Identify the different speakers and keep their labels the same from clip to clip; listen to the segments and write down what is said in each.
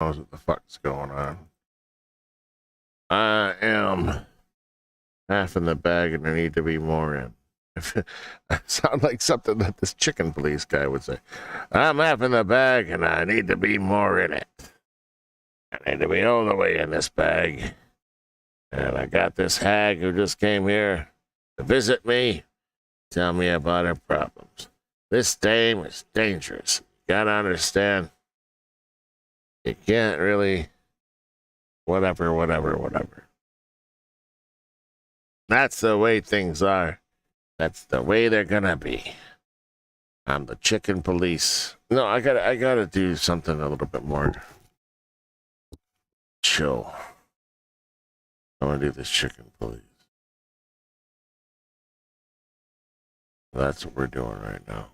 Speaker 1: knows what the fuck's going on. I am half in the bag and I need to be more in. I sound like something that this chicken police guy would say. I'm half in the bag and I need to be more in it. I need to be all the way in this bag. And I got this hag who just came here to visit me, tell me about her problems. This dame is dangerous. You gotta understand. You can't really whatever. That's the way things are. That's the way they're gonna be. I'm the chicken police. No, I gotta do something a little bit more chill. I wanna do this chicken police. That's what we're doing right now.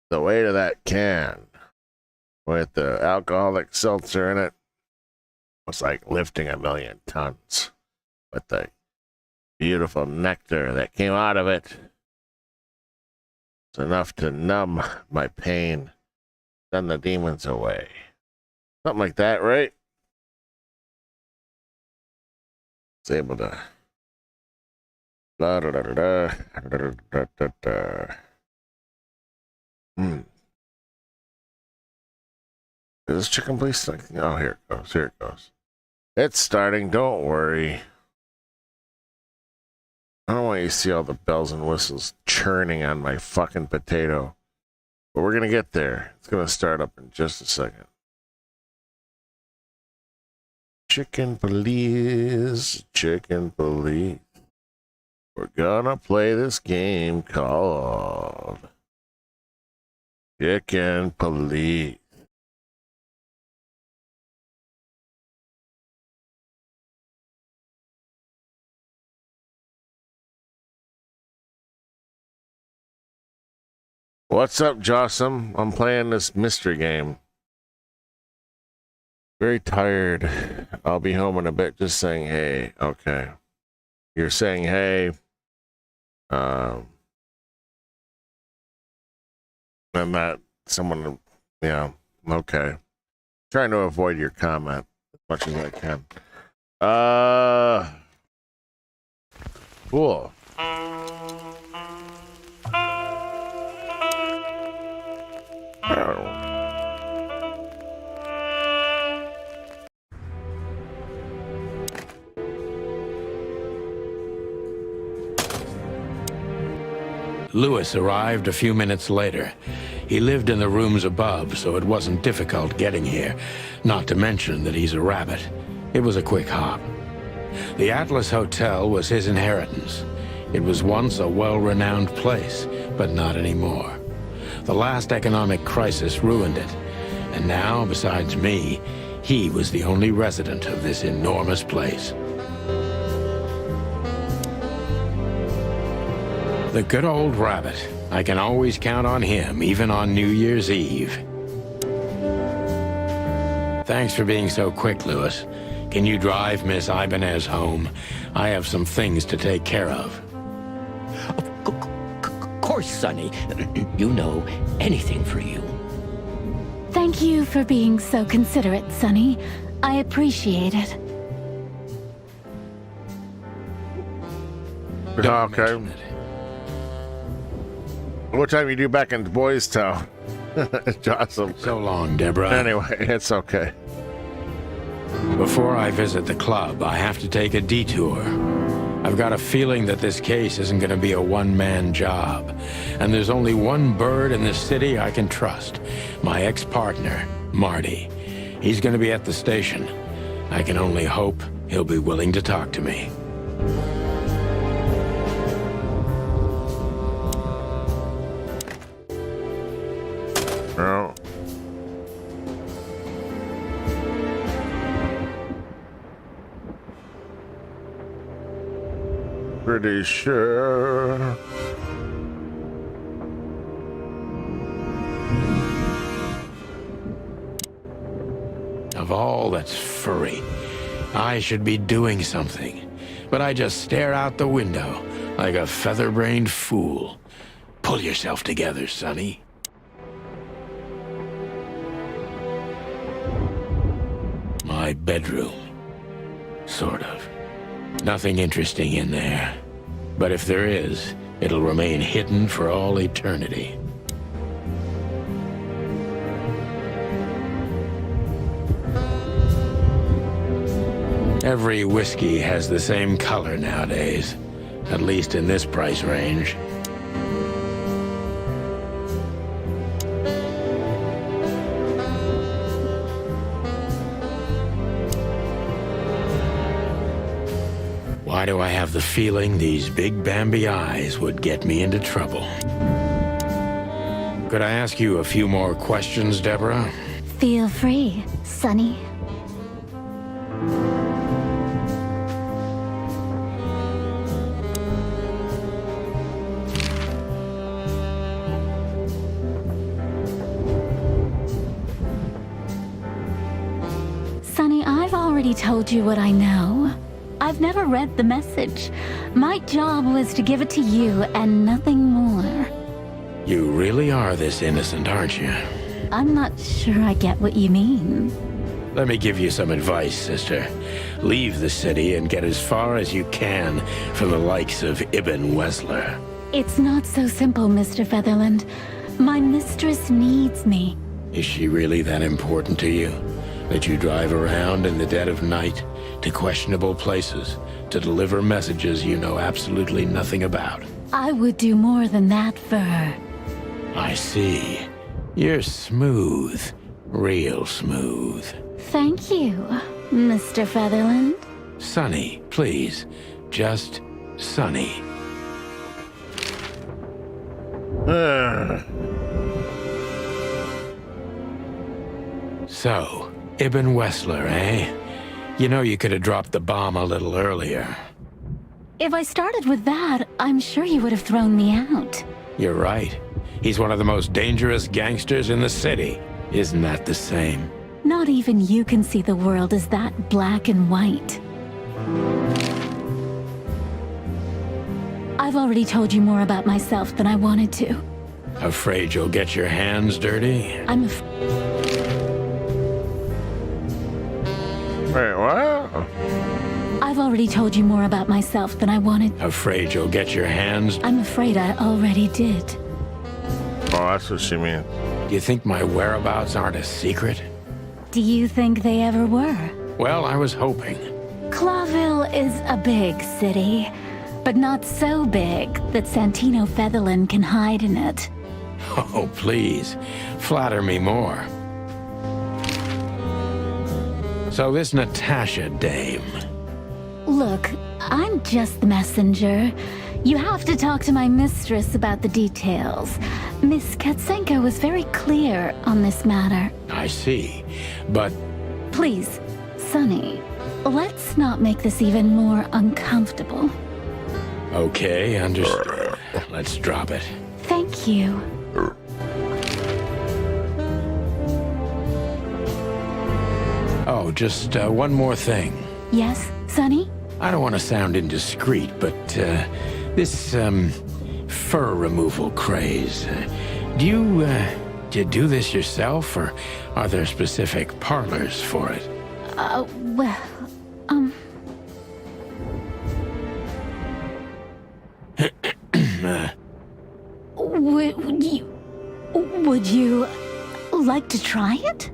Speaker 1: The weight of that can with the alcoholic seltzer in it was like lifting 1,000,000 tons. With the beautiful nectar that came out of it, it's enough to numb my pain, send the demons away. Something like that, right? It's able to. Is this chicken police thing? Oh, here it goes. It's starting, don't worry. I don't want you to see all the bells and whistles churning on my fucking potato. But we're gonna get there. It's gonna start up in just a second. Chicken police. We're gonna play this game called Chicken Police. What's up, Jossum? I'm playing this mystery game. Very tired. I'll be home in a bit. Just saying hey. Okay. You're saying hey. And that someone, yeah, okay. Trying to avoid your comment as much as I can. Cool.
Speaker 2: Lewis arrived a few minutes later. He lived in the rooms above, so it wasn't difficult getting here, not to mention that he's a rabbit. It was a quick hop. The Atlas Hotel was his inheritance. It was once a well-renowned place, but not anymore. The last economic crisis ruined it, and now, besides me, he was the only resident of this enormous place. The good old rabbit. I can always count on him, even on New Year's Eve. Thanks for being so quick, Lewis. Can you drive Miss Ibanez home? I have some things to take care of.
Speaker 3: Of course, Sonny. You know, anything for you.
Speaker 4: Thank you for being so considerate, Sonny. I appreciate it.
Speaker 1: Okay. What time you do back in Boys Town? It's awesome.
Speaker 2: So long, Deborah.
Speaker 1: Anyway, it's okay.
Speaker 2: Before I visit the club, I have to take a detour. I've got a feeling that this case isn't going to be a one-man job. And there's only one bird in this city I can trust. My ex-partner, Marty. He's going to be at the station. I can only hope he'll be willing to talk to me.
Speaker 1: No. Pretty sure.
Speaker 2: Of all that's furry, I should be doing something. but I just stare out the window like a feather-brained fool. Pull yourself together, Sonny. My bedroom. Sort of. Nothing interesting in there. But if there is, it'll remain hidden for all eternity. Every whiskey has the same color nowadays, at least in this price range. Why do I have the feeling these big Bambi eyes would get me into trouble? Could I ask you a few more questions, Deborah?
Speaker 4: Feel free, Sonny. Sonny, I've already told you what I know. I've never read the message. My job was to give it to you and nothing more.
Speaker 2: You really are this innocent, aren't you?
Speaker 4: I'm not sure I get what you mean.
Speaker 2: Let me give you some advice, sister. Leave the city and get as far as you can from the likes of Ibn Wessler.
Speaker 4: It's not so simple, Mr. Featherland. My mistress needs me.
Speaker 2: Is she really that important to you? That you drive around in the dead of night to questionable places to deliver messages you know absolutely nothing about?
Speaker 4: I would do more than that for her.
Speaker 2: I see. You're smooth. Real smooth.
Speaker 4: Thank you, Mr. Featherland.
Speaker 2: Sonny, please. Just Sonny. So, Ibn Wessler, eh? You know you could have dropped the bomb a little earlier.
Speaker 4: If I started with that, I'm sure you would have thrown me out.
Speaker 2: You're right. He's one of the most dangerous gangsters in the city. Isn't that the same?
Speaker 4: Not even you can see the world as that black and white. I've already told you more about myself than I wanted to.
Speaker 2: Afraid you'll get your hands dirty?
Speaker 1: Wait, what?
Speaker 2: I've
Speaker 4: already told you more about myself than I wanted.
Speaker 2: Afraid you'll get your hands...
Speaker 4: I'm afraid I already did.
Speaker 1: Oh, that's what she means.
Speaker 2: Do you think my whereabouts aren't a secret?
Speaker 4: Do you think they ever were?
Speaker 2: Well, I was hoping.
Speaker 4: Clawville is a big city, but not so big that Santino Featherland can hide in it.
Speaker 2: Oh, please. Flatter me more. So this Natasha dame...
Speaker 4: Look, I'm just the messenger. You have to talk to my mistress about the details. Miss Katsenko was very clear on this matter.
Speaker 2: I see, but...
Speaker 4: Please, Sonny, let's not make this even more uncomfortable.
Speaker 2: Okay, understood. Let's drop it.
Speaker 4: Thank you.
Speaker 2: Oh, just one more thing.
Speaker 4: Yes, Sonny?
Speaker 2: I don't want to sound indiscreet, but this fur removal craze, do you do this yourself, or are there specific parlors for it?
Speaker 4: Well, would you like to try it?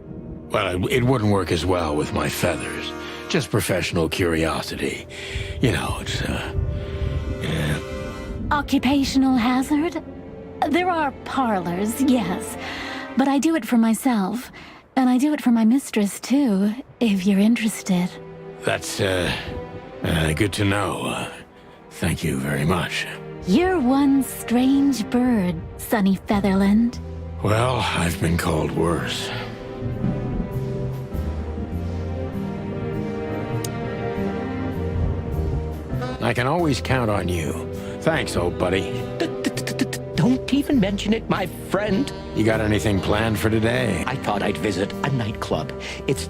Speaker 2: Well, it wouldn't work as well with my feathers. Just professional curiosity. You know, it's, yeah.
Speaker 4: Occupational hazard? There are parlors, yes. But I do it for myself. And I do it for my mistress, too, if you're interested.
Speaker 2: That's, good to know. Thank you very much.
Speaker 4: You're one strange bird, Sonny Featherland.
Speaker 2: Well, I've been called worse. I can always count on you. Thanks, old buddy.
Speaker 3: Don't even mention it, my friend.
Speaker 2: You got anything planned for today?
Speaker 3: I thought I'd visit a nightclub. It's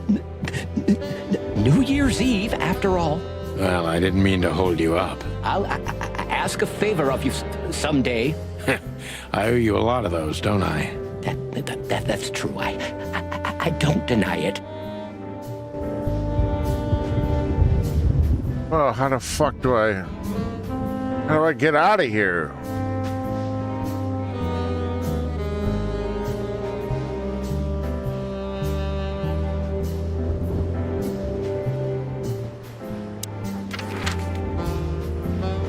Speaker 3: New Year's Eve, after all.
Speaker 2: Well, I didn't mean to hold you up.
Speaker 3: I'll ask a favor of you someday.
Speaker 2: I owe you a lot of those, don't I?
Speaker 3: That's true. I don't deny it.
Speaker 1: Oh, how the fuck do I get out of here?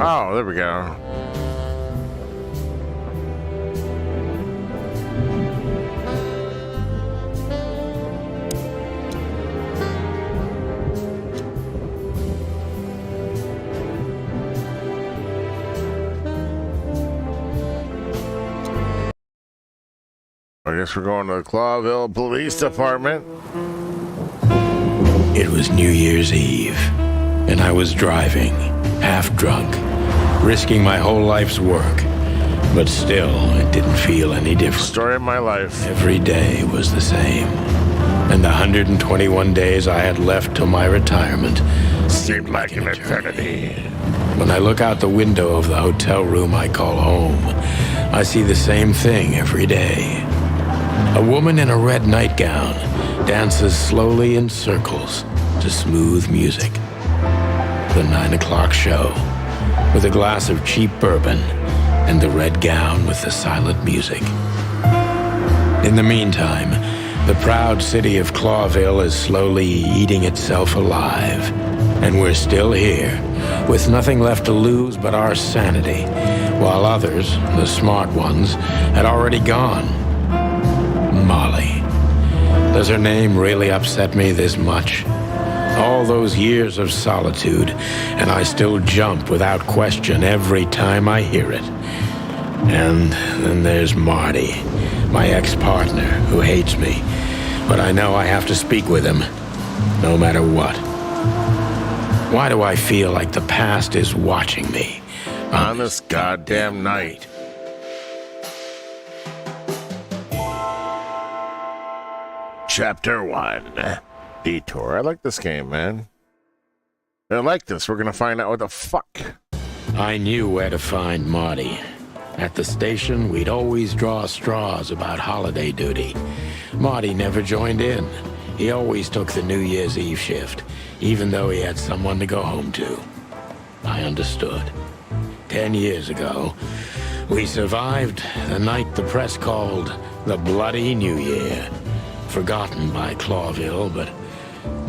Speaker 1: Oh, there we go. I guess we're going to the Clawville Police Department.
Speaker 2: It was New Year's Eve, and I was driving, half drunk, risking my whole life's work. But still, it didn't feel any different.
Speaker 1: Story of my life.
Speaker 2: Every day was the same. And the 121 days I had left till my retirement
Speaker 1: Seemed like an eternity.
Speaker 2: When I look out the window of the hotel room I call home, I see the same thing every day. A woman in a red nightgown dances slowly in circles to smooth music. The 9 o'clock show, with a glass of cheap bourbon and the red gown with the silent music. In the meantime, the proud city of Clawville is slowly eating itself alive. And we're still here, with nothing left to lose but our sanity, while others, the smart ones, had already gone. Molly. Does her name really upset me this much? All those years of solitude, and I still jump without question every time I hear it. And then there's Marty, my ex-partner, who hates me. But I know I have to speak with him, no matter what. Why do I feel like the past is watching me
Speaker 1: On this goddamn night. Chapter 1. Detour. I like this game, man. I like this. We're gonna find out what the fuck.
Speaker 2: I knew where to find Marty. At the station, we'd always draw straws about holiday duty. Marty never joined in. He always took the New Year's Eve shift, even though he had someone to go home to. I understood. 10 years ago, we survived the night the press called the Bloody New Year. Forgotten by Clawville, but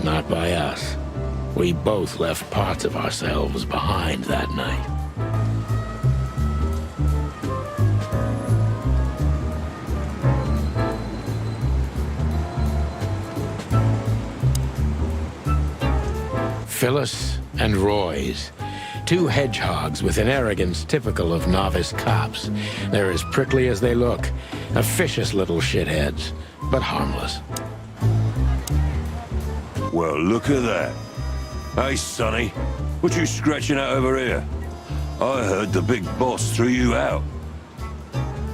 Speaker 2: not by us. We both left parts of ourselves behind that night. Phyllis and Roy's. Two hedgehogs with an arrogance typical of novice cops. They're as prickly as they look. Officious little shitheads, but harmless.
Speaker 5: Well, look at that. Hey, Sonny, what you scratching out over here? I heard the big boss threw you out.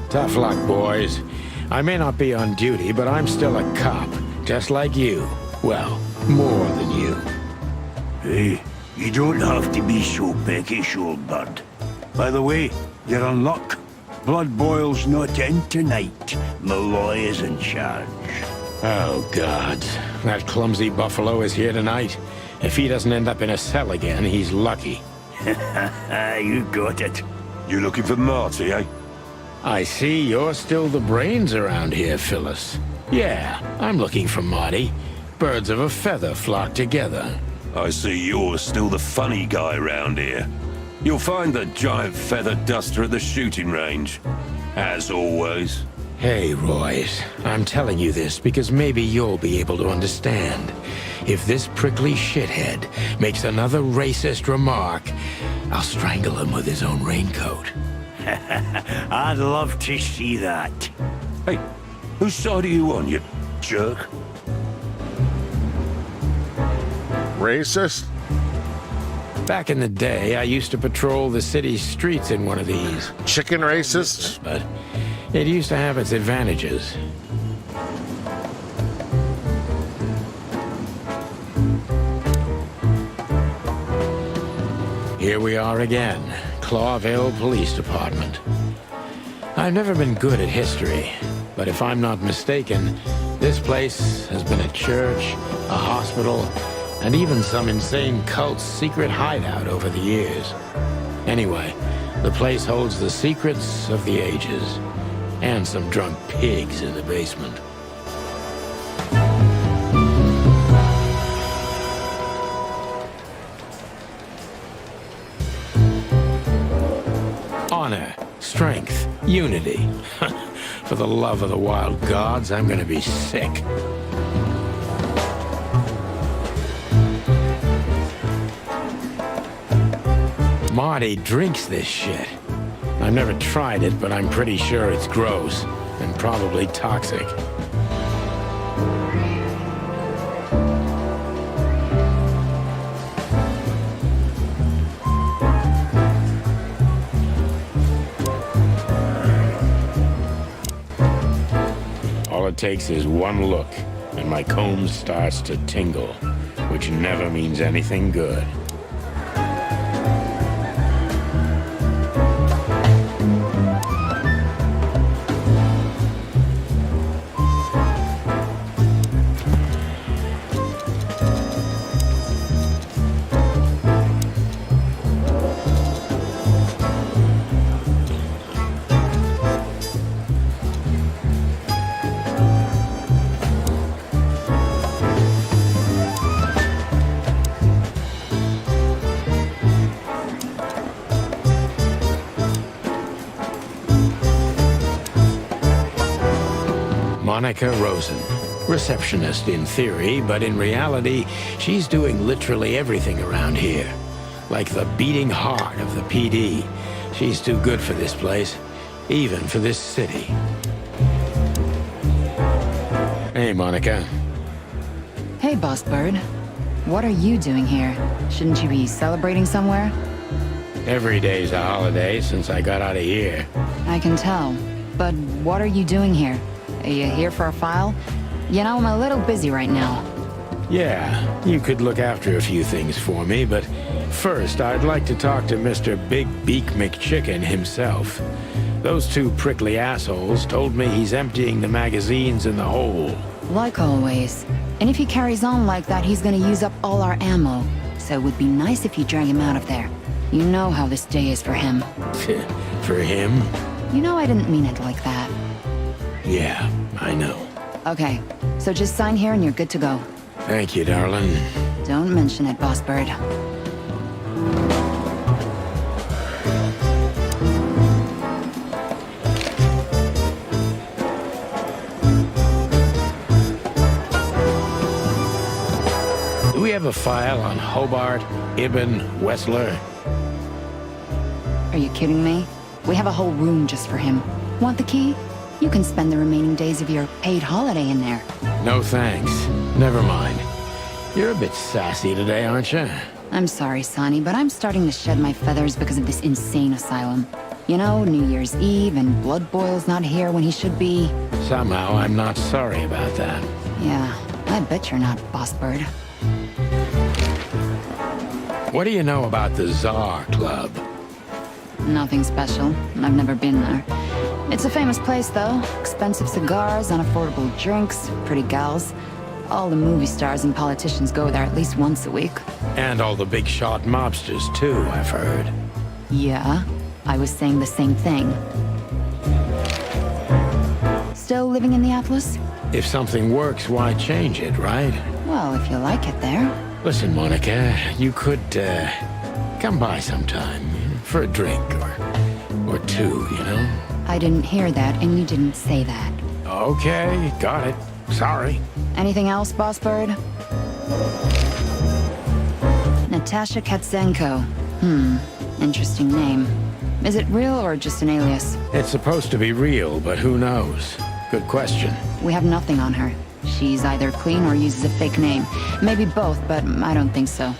Speaker 2: Tough luck, boys. I may not be on duty, but I'm still a cop, just like you. Well, more than you.
Speaker 6: Hey, you don't have to be so peckish, old bird. By the way, you're in luck. Blood Boil's not in tonight. Malloy is in charge.
Speaker 2: Oh, God. That clumsy buffalo is here tonight. If he doesn't end up in a cell again, he's lucky.
Speaker 6: You got it.
Speaker 5: You looking for Marty, eh?
Speaker 2: I see you're still the brains around here, Phyllis. Yeah, I'm looking for Marty. Birds of a feather flock together.
Speaker 5: I see you're still the funny guy round here. You'll find the giant feather duster at the shooting range. As always.
Speaker 2: Hey, Royce, I'm telling you this because maybe you'll be able to understand. If this prickly shithead makes another racist remark, I'll strangle him with his own raincoat.
Speaker 6: I'd love to see that.
Speaker 5: Hey, whose side are you on, you jerk?
Speaker 1: Racist?
Speaker 2: Back in the day, I used to patrol the city's streets in one of these.
Speaker 1: Chicken racist?
Speaker 2: But it used to have its advantages. here we are again. Clawville Police Department. I've never been good at history, but if I'm not mistaken, this place has been a church, a hospital, and even some insane cult's secret hideout over the years. Anyway, the place holds the secrets of the ages, and some drunk pigs in the basement. Honor, strength, unity. For the love of the wild gods, I'm gonna be sick. Marty drinks this shit. I've never tried it, but I'm pretty sure it's gross and probably toxic. All it takes is one look, and my comb starts to tingle, which never means anything good. Monica Rosen, receptionist in theory, but in reality, she's doing literally everything around here. Like the beating heart of the PD. She's too good for this place, even for this city. Hey, Monica.
Speaker 7: Hey, Boss Bird. What are you doing here? Shouldn't you be celebrating somewhere?
Speaker 2: Every day's a holiday since I got out of here.
Speaker 7: I can tell. But what are you doing here? Are you here for a file? You know, I'm a little busy right now.
Speaker 2: Yeah, you could look after a few things for me, but first I'd like to talk to Mr. Big Beak McChicken himself. Those two prickly assholes told me he's emptying the magazines in the hole.
Speaker 7: Like always. And if he carries on like that, he's gonna use up all our ammo. So it would be nice if you drag him out of there. You know how this day is for him.
Speaker 2: For him?
Speaker 7: You know I didn't mean it like that.
Speaker 2: Yeah, I know.
Speaker 7: Okay, so just sign here and you're good to go.
Speaker 2: Thank you, darling.
Speaker 7: Don't mention it, Boss Bird.
Speaker 2: Do we have a file on Hobart, Ibn, Wessler?
Speaker 7: Are you kidding me? We have a whole room just for him. Want the key? You can spend the remaining days of your paid holiday in there.
Speaker 2: No thanks. Never mind. You're a bit sassy today, aren't you?
Speaker 7: I'm sorry, Sonny, but I'm starting to shed my feathers because of this insane asylum. You know, New Year's Eve and Blood Boil's not here when he should be.
Speaker 2: Somehow I'm not sorry about that.
Speaker 7: Yeah, I bet you're not, Boss Bird.
Speaker 2: What do you know about the Czar Club?
Speaker 7: Nothing special. I've never been there. It's a famous place, though. Expensive cigars, unaffordable drinks, pretty gals. All the movie stars and politicians go there at least once a week.
Speaker 2: And all the big shot mobsters, too, I've heard.
Speaker 7: Yeah, I was saying the same thing. Still living in the Atlas?
Speaker 2: If something works, why change it, right?
Speaker 7: Well, if you like it there.
Speaker 2: Listen, Monica, you could, come by sometime for a drink or two, you know?
Speaker 7: I didn't hear that, and you didn't say that.
Speaker 2: Okay, got it. Sorry.
Speaker 7: Anything else, Boss Bird? Natasha Katzenko. Interesting name. Is it real or just an alias?
Speaker 2: It's supposed to be real, but who knows? Good question.
Speaker 7: We have nothing on her. She's either clean or uses a fake name. Maybe both, but I don't think so.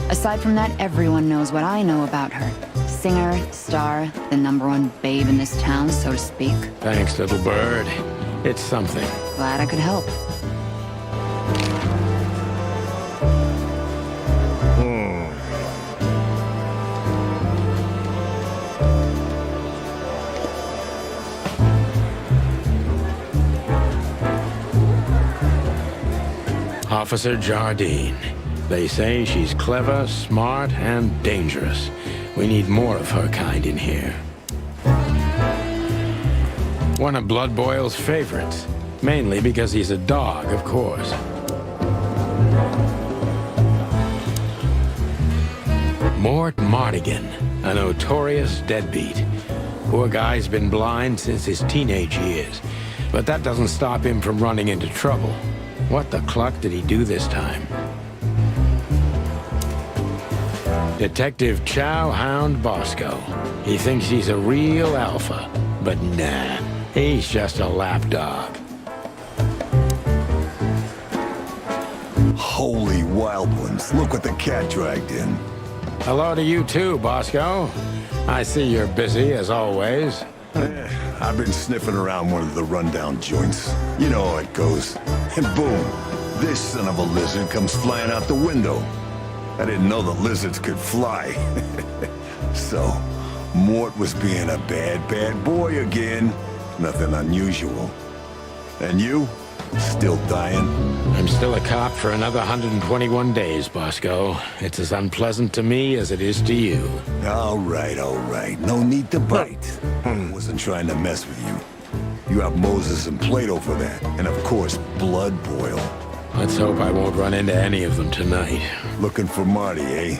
Speaker 7: Aside from that, everyone knows what I know about her. Singer, star, the #1 babe in this town, so to speak.
Speaker 2: Thanks, little bird. It's something.
Speaker 7: Glad I could help.
Speaker 2: Officer Jardine. They say she's clever, smart, and dangerous. We need more of her kind in here. One of Blood Boyle's favorites. Mainly because he's a dog, of course. Mort Mardigan, a notorious deadbeat. Poor guy's been blind since his teenage years, but that doesn't stop him from running into trouble. What the cluck did he do this time? Detective Chow Hound Bosco. He thinks he's a real alpha, but nah, he's just a lapdog.
Speaker 6: Holy wild ones, look what the cat dragged in.
Speaker 2: Hello to you too, Bosco. I see you're busy, as always.
Speaker 6: I've been sniffing around one of the rundown joints. You know how it goes. And boom, this son of a lizard comes flying out the window. I didn't know the lizards could fly. So, Mort was being a bad boy again. Nothing unusual. And you? Still dying?
Speaker 2: I'm still a cop for another 121 days, Bosco. It's as unpleasant to me as it is to you.
Speaker 6: All right. No need to bite. Wasn't trying to mess with you. You have Moses and Plato for that. And of course, Blood Boyle.
Speaker 2: Let's hope I won't run into any of them tonight.
Speaker 6: Looking for Marty, eh?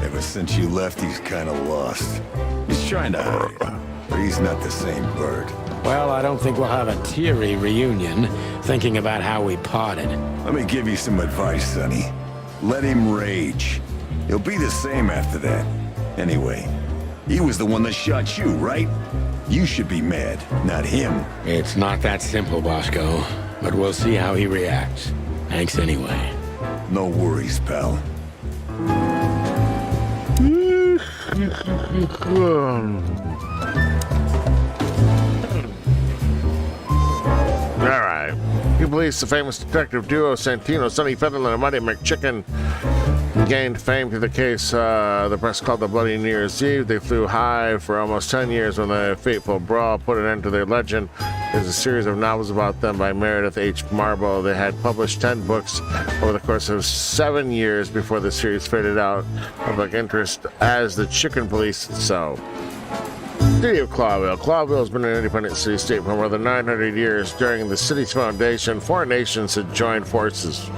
Speaker 6: Ever since you left, he's kind of lost. He's trying to hide, but he's not the same bird.
Speaker 2: Well, I don't think we'll have a teary reunion, thinking about how we parted.
Speaker 6: Let me give you some advice, Sonny. Let him rage. He'll be the same after that. Anyway, he was the one that shot you, right? You should be mad, not him.
Speaker 2: It's not that simple, Bosco, but we'll see how he reacts. Thanks anyway.
Speaker 6: No worries, pal.
Speaker 1: All right. You police, the famous detective duo Santino, Sonny Featherland, and Mighty McChicken gained fame through the case the press called the Bloody New Year's Eve. They flew high for almost 10 years when the fateful brawl put an end to their legend. There's a series of novels about them by Meredith H. Marble. They had published 10 books over the course of 7 years before the series faded out of public interest as the Chicken Police itself. City of Clawville. Clawville has been an independent city-state for more than 900 years. During the city's foundation, 4 nations had joined forces.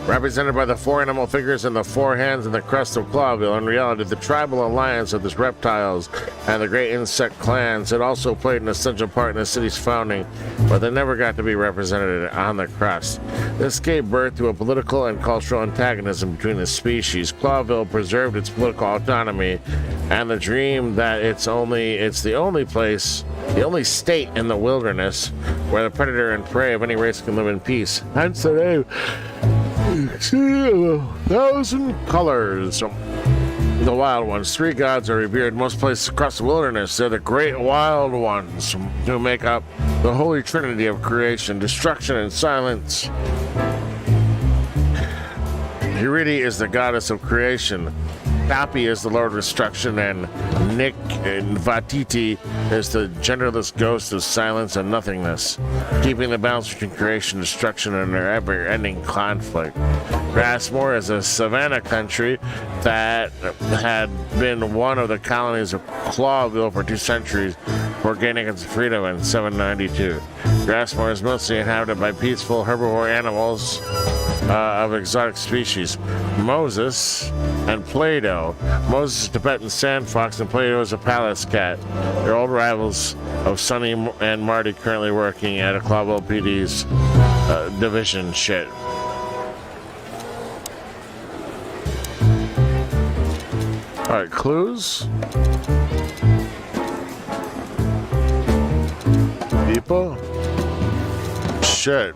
Speaker 1: Represented by the 4 animal figures and the 4 hands and the crest of Clawville, in reality, the tribal alliance of the reptiles and the great insect clans had also played an essential part in the city's founding, but they never got to be represented on the crest. This gave birth to a political and cultural antagonism between the species. Clawville preserved its political autonomy and the dream that it's the only state in the wilderness where the predator and prey of any race can live in peace. Hence the name. 1,000 colors. The wild ones. 3 gods are revered in most places across the wilderness. They're the great wild ones who make up the holy trinity of creation, destruction, and silence. Hiridi is the goddess of creation. Tapi is the lord of destruction, and Nick and Vatiti is the genderless ghost of silence and nothingness, keeping the balance between creation, destruction, and their ever-ending conflict. Grassmore is a savanna country that had been one of the colonies of Clawville for 2 centuries before gaining its freedom in 792. Grassmore is mostly inhabited by peaceful herbivore animals of exotic species. Moses and Plato. Moses is a Tibetan sand fox and Plato is a palace cat. They're old rivals of Sonny and Marty, currently working at a Clawville PD's division shit. Alright, clues? People? Shit.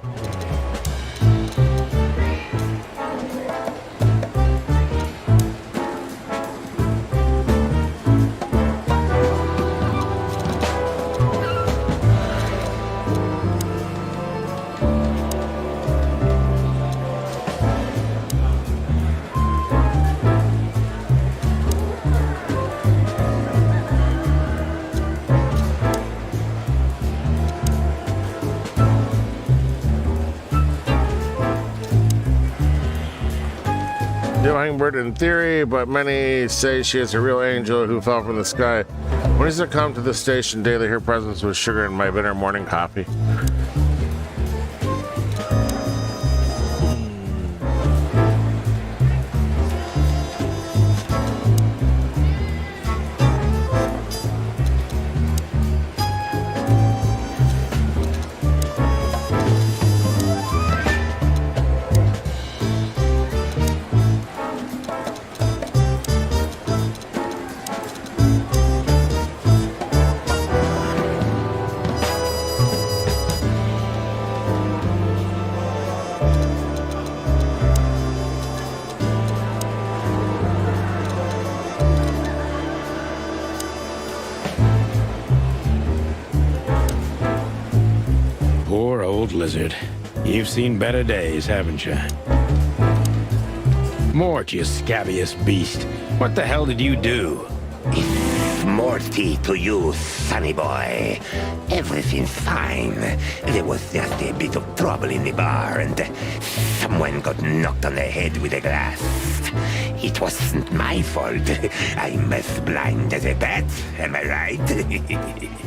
Speaker 1: hummingbird in theory, but many say she is a real angel who fell from the sky. When does it come to the station daily, her presence was sugar in my bitter morning coffee.
Speaker 2: Poor old lizard. You've seen better days, haven't you? Mort, you scabious beast. What the hell did you do?
Speaker 3: Morty to you, sonny boy. Everything's fine. There was just a bit of trouble in the bar, and someone got knocked on the head with a glass. It wasn't my fault. I'm as blind as a bat, am I right?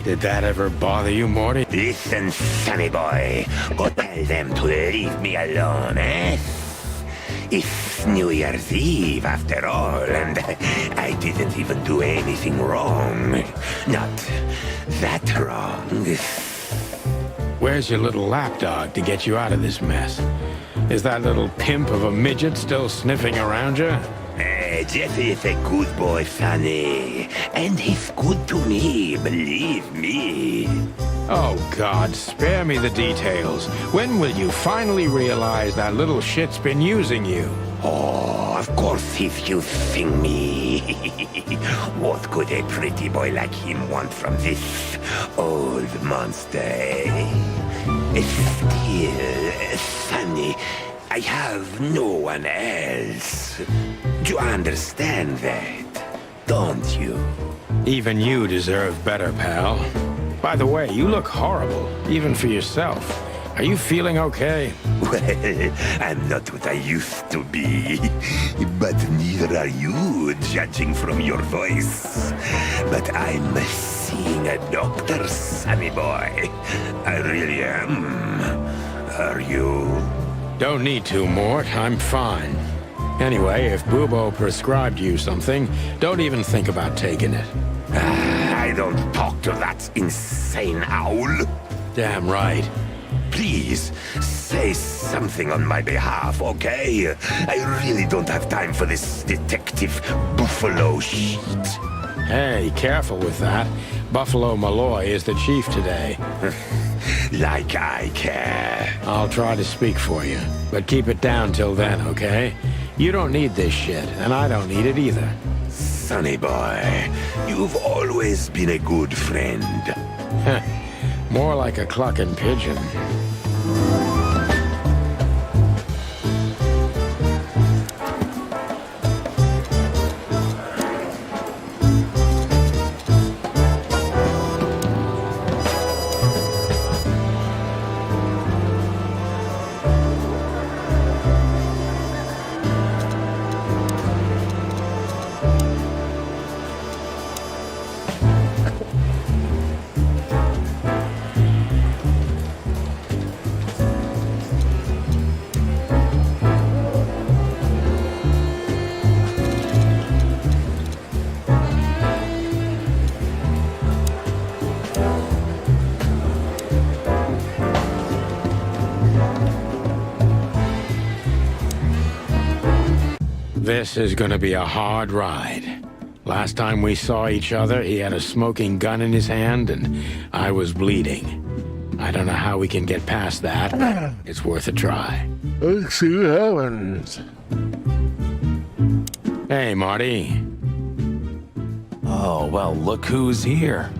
Speaker 2: Did that ever bother you, Morty?
Speaker 3: Listen, sonny boy. Go tell them to leave me alone, eh? It's New Year's Eve, after all, and I didn't even do anything wrong. Not that wrong.
Speaker 2: Where's your little lapdog to get you out of this mess? Is that little pimp of a midget still sniffing around you?
Speaker 3: Jesse is a good boy, Sonny. And he's good to me, believe me.
Speaker 2: Oh, God, spare me the details. When will you finally realize that little shit's been using you?
Speaker 3: Oh, of course he's using me. What could a pretty boy like him want from this old monster, eh? Still, Sonny, I have no one else. You understand that, don't you?
Speaker 2: Even you deserve better, pal. By the way, you look horrible, even for yourself. Are you feeling okay?
Speaker 3: Well, I'm not what I used to be. But neither are you, judging from your voice. But I'm seeing a doctor, sonny boy. I really am. Are you?
Speaker 2: Don't need to, Mort. I'm fine. Anyway, if Bubo prescribed you something, don't even think about taking it.
Speaker 3: I don't talk to that insane owl.
Speaker 2: Damn right.
Speaker 3: Please, say something on my behalf, okay? I really don't have time for this detective buffalo shit.
Speaker 2: Hey, careful with that. Buffalo Malloy is the chief today.
Speaker 3: Like I care.
Speaker 2: I'll try to speak for you, but keep it down till then, okay? You don't need this shit, and I don't need it either.
Speaker 3: Sonny boy, you've always been a good friend.
Speaker 2: More like a clucking pigeon. This is gonna be a hard ride. Last time we saw each other, he had a smoking gun in his hand, and I was bleeding. I don't know how we can get past that, but it's worth a try.
Speaker 1: Let's see what happens.
Speaker 2: Hey, Marty.
Speaker 8: Oh, well, look who's here.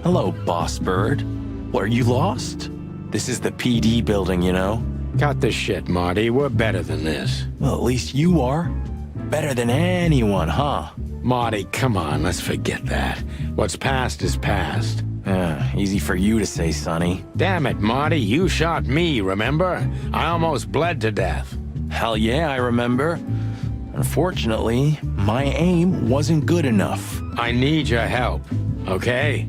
Speaker 8: Hello, Boss Bird. Were you lost? This is the PD building, you know?
Speaker 2: Cut the shit, Marty. We're better than this.
Speaker 8: Well, at least you are. Better than anyone, huh?
Speaker 2: Marty, come on, let's forget that. What's past is past.
Speaker 8: Easy for you to say, Sonny.
Speaker 2: Damn it, Marty, you shot me, remember? I almost bled to death.
Speaker 8: Hell yeah, I remember. Unfortunately, my aim wasn't good enough.
Speaker 2: I need your help, okay?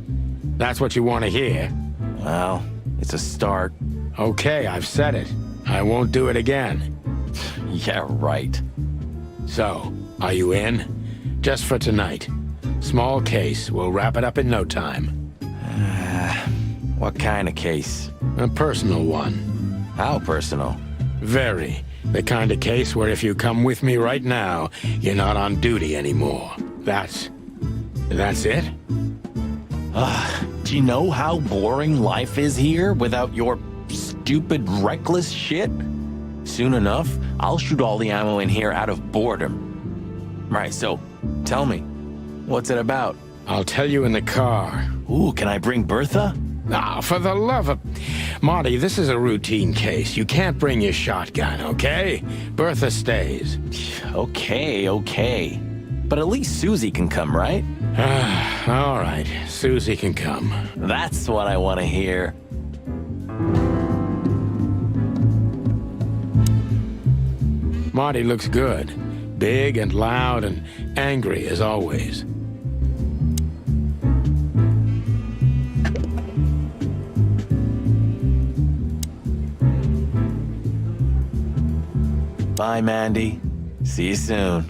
Speaker 2: That's what you want to hear.
Speaker 8: Well, it's a start.
Speaker 2: Okay, I've said it. I won't do it again.
Speaker 8: Yeah, right.
Speaker 2: So, are you in? Just for tonight. Small case. We'll wrap it up in no time.
Speaker 8: What kind of case?
Speaker 2: A personal one.
Speaker 8: How personal?
Speaker 2: Very. The kind of case where if you come with me right now, you're not on duty anymore. That's it?
Speaker 8: Do you know how boring life is here without your stupid, reckless shit? Soon enough, I'll shoot all the ammo in here out of boredom. Right, so, tell me, what's it about?
Speaker 2: I'll tell you in the car.
Speaker 8: Ooh, can I bring Bertha?
Speaker 2: Ah, for the love of... Marty, this is a routine case. You can't bring your shotgun, okay? Bertha stays.
Speaker 8: Okay. But at least Susie can come, right?
Speaker 2: All right, Susie can come.
Speaker 8: That's what I want to hear.
Speaker 2: Marty looks good. Big and loud and angry as always.
Speaker 8: Bye, Mandy. See you soon.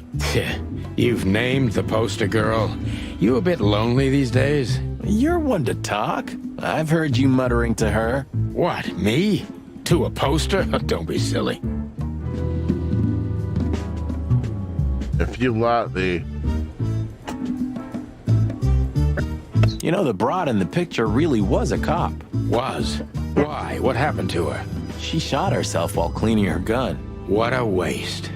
Speaker 2: You've named the poster girl. You a bit lonely these days?
Speaker 8: You're one to talk. I've heard you muttering to her.
Speaker 2: What, me? To a poster? Don't be silly.
Speaker 1: If you lot the...
Speaker 8: You know, the broad in the picture really was a cop.
Speaker 2: Was? Why? What happened to her?
Speaker 8: She shot herself while cleaning her gun.
Speaker 2: What a waste.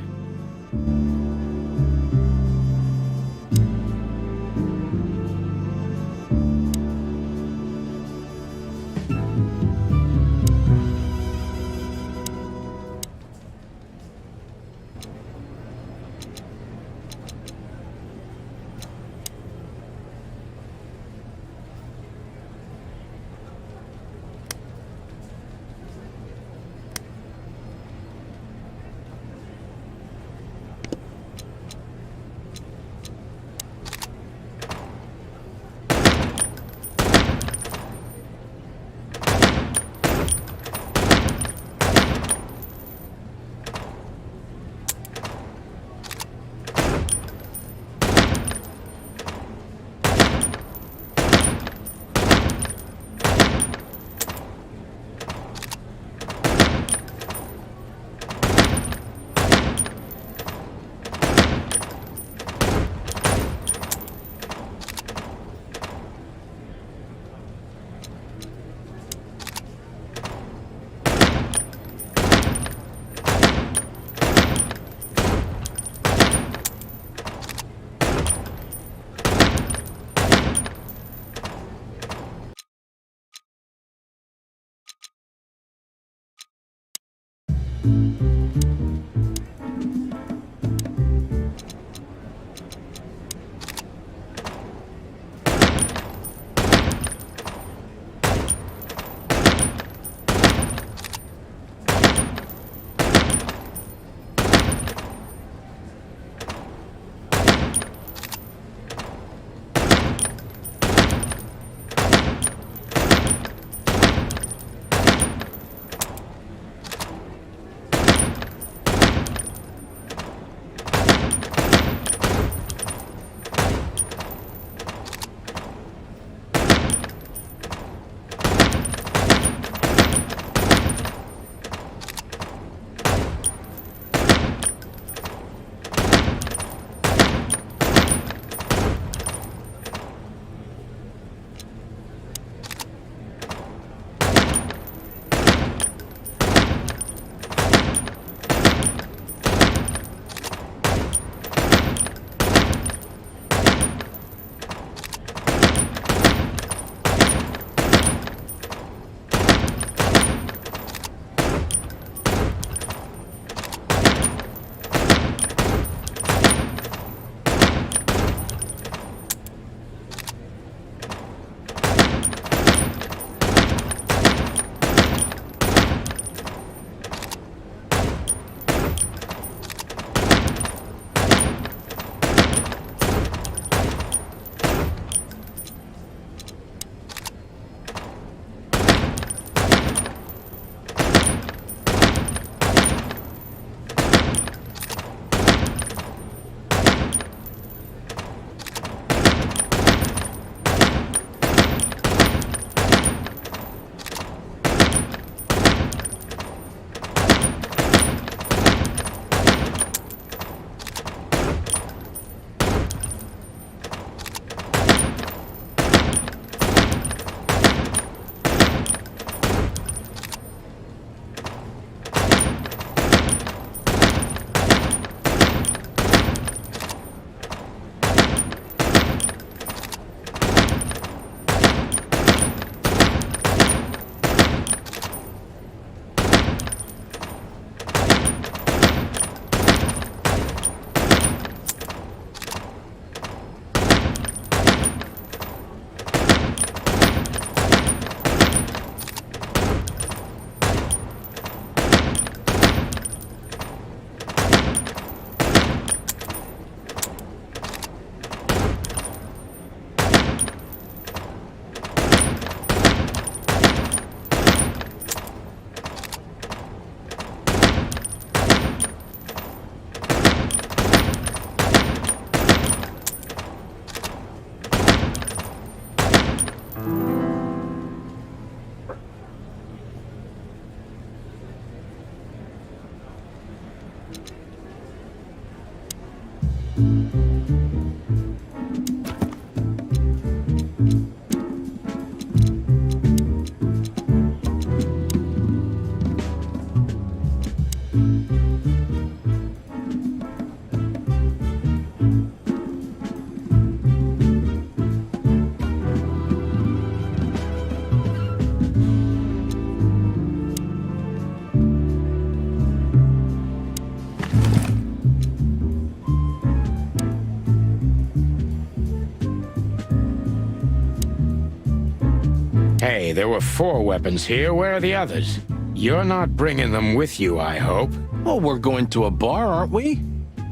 Speaker 2: Hey, there were 4 weapons here. Where are the others? You're not bringing them with you, I hope.
Speaker 8: Well, we're going to a bar, aren't we?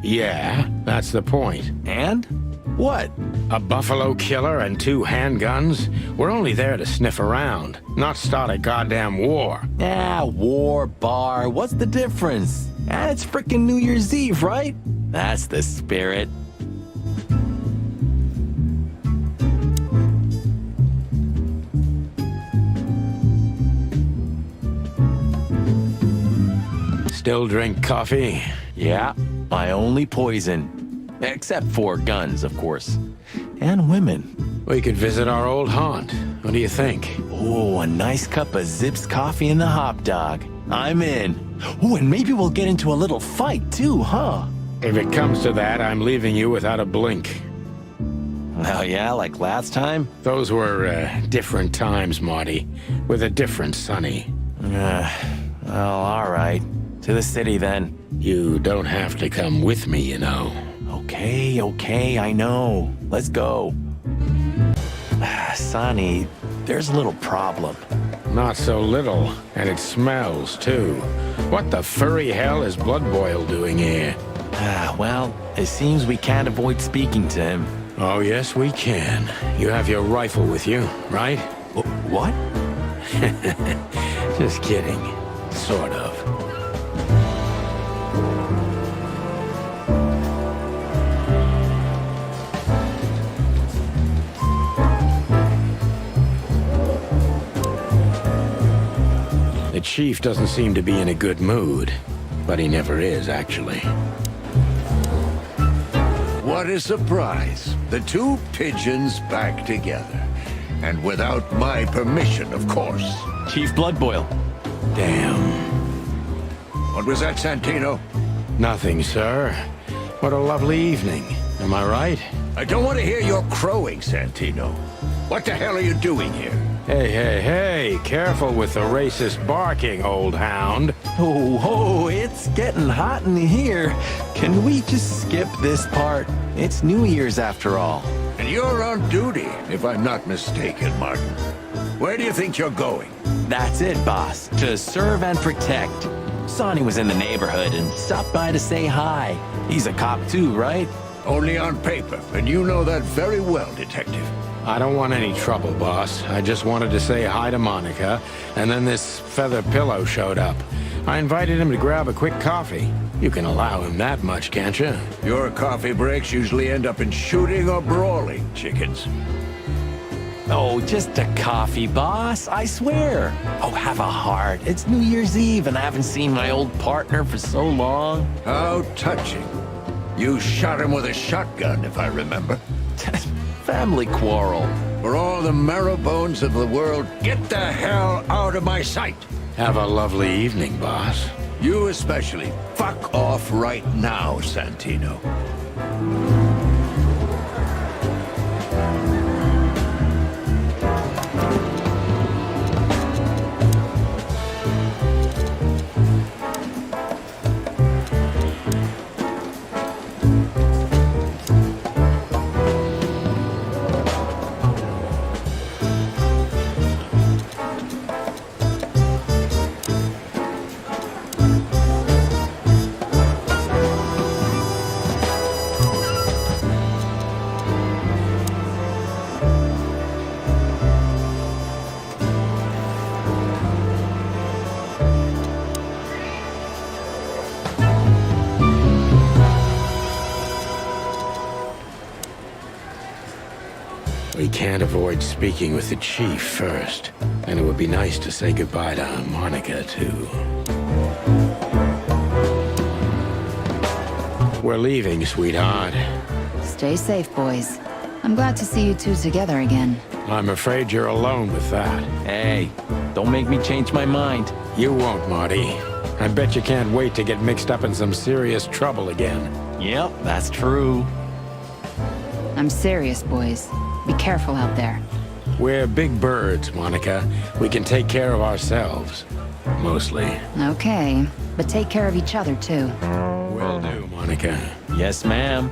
Speaker 2: Yeah, that's the point.
Speaker 8: And? What?
Speaker 2: A buffalo killer and 2 handguns? We're only there to sniff around, not start a goddamn war.
Speaker 8: Ah, war, bar, what's the difference? And it's frickin' New Year's Eve, right? That's the spirit.
Speaker 2: Still drink coffee?
Speaker 8: Yeah, my only poison. Except for guns, of course. And women.
Speaker 2: We could visit our old haunt. What do you think?
Speaker 8: Oh, a nice cup of Zips coffee and the hot dog. I'm in. Oh, and maybe we'll get into a little fight too, huh?
Speaker 2: If it comes to that, I'm leaving you without a blink.
Speaker 8: Oh yeah, like last time?
Speaker 2: Those were different times, Marty, with a different Sonny.
Speaker 8: Well, all right. To the city then.
Speaker 2: You don't have to come with me, you know.
Speaker 8: Okay, I know. Let's go. Sonny, there's a little problem.
Speaker 2: Not so little, and it smells, too. What the furry hell is Blood Boil doing here?
Speaker 8: Well, it seems we can't avoid speaking to him.
Speaker 2: Oh, yes, we can. You have your rifle with you, right?
Speaker 8: What?
Speaker 2: Just kidding. Sort of. The chief doesn't seem to be in a good mood, but he never is, actually.
Speaker 9: What a surprise. The 2 pigeons back together. And without my permission, of course.
Speaker 8: Chief Bloodboil.
Speaker 2: Damn.
Speaker 9: What was that, Santino?
Speaker 2: Nothing, sir. What a lovely evening. Am I right?
Speaker 9: I don't want to hear your crowing, Santino. What the hell are you doing here?
Speaker 2: Hey, careful with the racist barking, old hound.
Speaker 8: Oh, it's getting hot in here. Can we just skip this part? It's New Year's after all.
Speaker 9: And you're on duty, if I'm not mistaken, Martin. Where do you think you're going?
Speaker 8: That's it, boss. To serve and protect. Sonny was in the neighborhood and stopped by to say hi. He's a cop too, right?
Speaker 9: Only on paper, and you know that very well, Detective.
Speaker 2: I don't want any trouble, boss. I just wanted to say hi to Monica, and then this feather pillow showed up. I invited him to grab a quick coffee. You can allow him that much, can't you?
Speaker 9: Your coffee breaks usually end up in shooting or brawling, chickens.
Speaker 8: Oh, just a coffee, boss. I swear. Oh, have a heart. It's New Year's Eve, and I haven't seen my old partner for so long.
Speaker 9: How touching. You shot him with a shotgun, if I remember.
Speaker 8: Family quarrel.
Speaker 9: For all the marrow bones of the world, get the hell out of my sight.
Speaker 2: Have a lovely evening, boss.
Speaker 9: You especially. Fuck off right now, Santino.
Speaker 2: We can't avoid speaking with the chief first, and it would be nice to say goodbye to Monica, too. We're leaving, sweetheart.
Speaker 7: Stay safe, boys. I'm glad to see you 2 together again.
Speaker 2: I'm afraid you're alone with that.
Speaker 8: Hey, don't make me change my mind.
Speaker 2: You won't, Marty. I bet you can't wait to get mixed up in some serious trouble again.
Speaker 8: Yep, that's true.
Speaker 7: I'm serious, boys. Be careful out there.
Speaker 2: We're big birds, Monica. We can take care of ourselves. Mostly.
Speaker 7: Okay, but take care of each other, too.
Speaker 2: Will do, Monica.
Speaker 8: Yes, ma'am.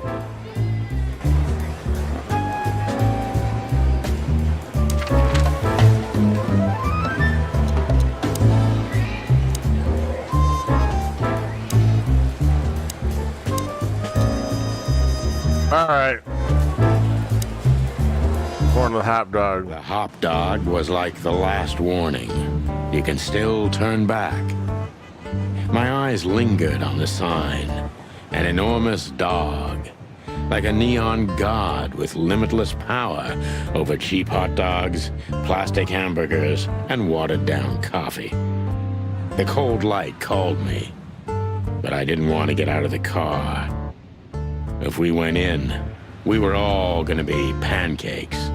Speaker 1: the hot dog.
Speaker 2: The hop dog was like the last warning. You can still turn back. My eyes lingered on the sign. An enormous dog. Like a neon god with limitless power over cheap hot dogs, plastic hamburgers, and watered-down coffee. The cold light called me, but I didn't want to get out of the car. If we went in, we were all gonna be pancakes,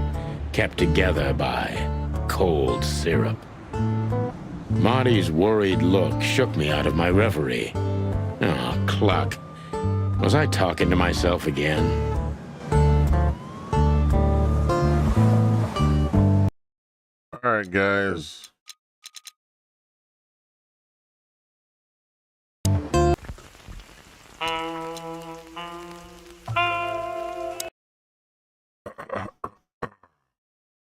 Speaker 2: kept together by cold syrup. Marty's worried look shook me out of my reverie. Oh, cluck. Was I talking to myself again?
Speaker 1: All right, guys.